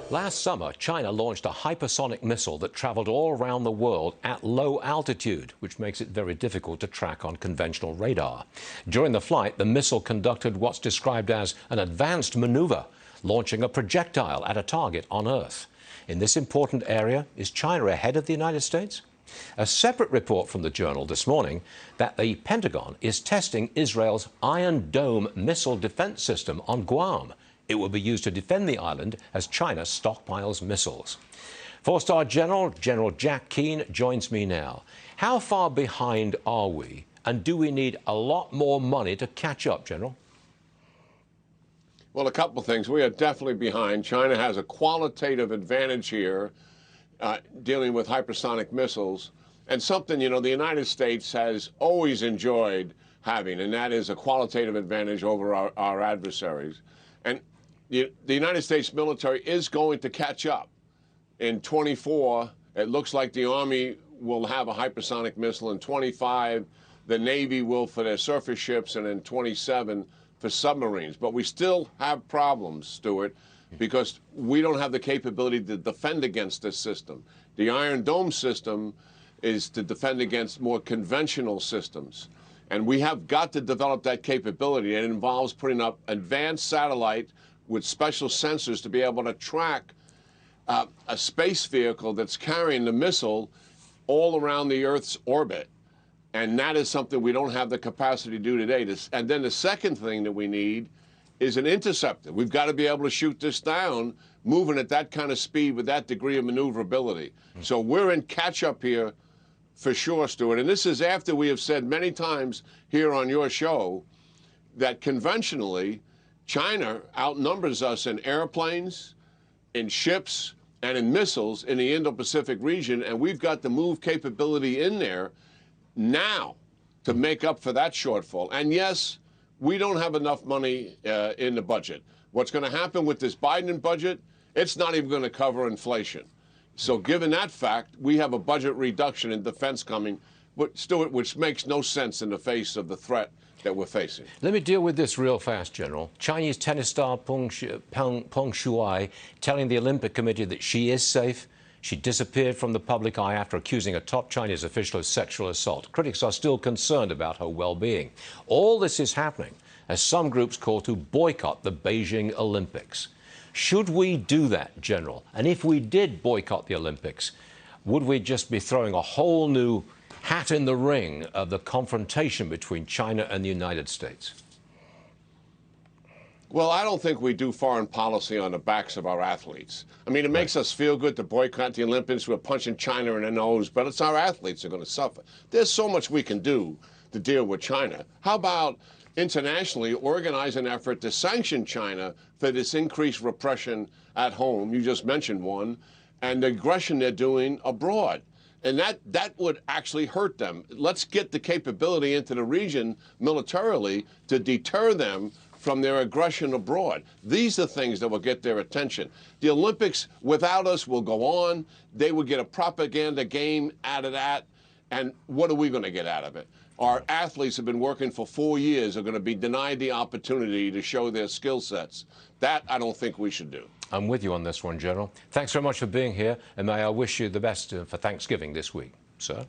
Last summer, China launched a hypersonic missile that traveled all around the world at low altitude, which makes it very difficult to track on conventional radar. During the flight, the missile conducted what's described as an advanced maneuver, launching a projectile at a target on Earth. In this important area, is China ahead of the United States? A separate report from the Journal this morning that the Pentagon is testing Israel's Iron Dome missile defense system on Guam. It will be used to defend the island as China stockpiles missiles. Four-star General Jack Keane joins me now. How far behind are we, and do we need a lot more money to catch up, General? Well, a couple of things. We are definitely behind. China has a qualitative advantage here dealing with hypersonic missiles, and something, the United States has always enjoyed having, and that is a qualitative advantage over our adversaries. And the United States military is going to catch up. In 24, it looks like the Army will have a hypersonic missile. In 25, the Navy will for their surface ships, and in 27 for submarines. But we still have problems, Stuart, because we don't have the capability to defend against this system. The Iron Dome system is to defend against more conventional systems. And we have got to develop that capability. It involves putting up advanced satellite with special sensors to be able to track a space vehicle that's carrying the missile all around the Earth's orbit. And that is something we don't have the capacity to do today. And then the second thing that we need is an interceptor. We've got to be able to shoot this down, moving at that kind of speed with that degree of maneuverability. So we're in catch-up here for sure, Stuart. And this is after we have said many times here on your show that conventionally, China outnumbers us in airplanes, in ships, and in missiles in the Indo-Pacific region, and we've got the move capability in there now to make up for that shortfall. And yes, we don't have enough money in the budget. What's going to happen with this Biden budget, it's not even going to cover inflation. So given that fact, we have a budget reduction in defense coming, but Stuart, which makes no sense in the face of the threat that we're facing. Let me deal with this real fast, General. Chinese tennis star Peng Shuai telling the Olympic Committee that she is safe. She disappeared from the public eye after accusing a top Chinese official of sexual assault. Critics are still concerned about her well-being. All this is happening as some groups call to boycott the Beijing Olympics. Should we do that, General? And if we did boycott the Olympics, would we just be throwing a whole new hat in the ring of the confrontation between China and the United States? Well, I don't think we do foreign policy on the backs of our athletes. I mean, it makes us feel good to boycott the Olympics. We're punching China in the nose, but it's our athletes who are going to suffer. There's so much we can do to deal with China. How about internationally organize an effort to sanction China for this increased repression at home? You just mentioned one, and the aggression they're doing abroad. And that would actually hurt them. Let's get the capability into the region militarily to deter them from their aggression abroad. These are things that will get their attention. The Olympics without us will go on. They will get a propaganda game out of that. And what are we going to get out of it? Our athletes have been working for 4 years, are going to be denied the opportunity to show their skill sets. That I don't think we should do. I'm with you on this one, General. Thanks very much for being here, and may I wish you the best for Thanksgiving this week, sir.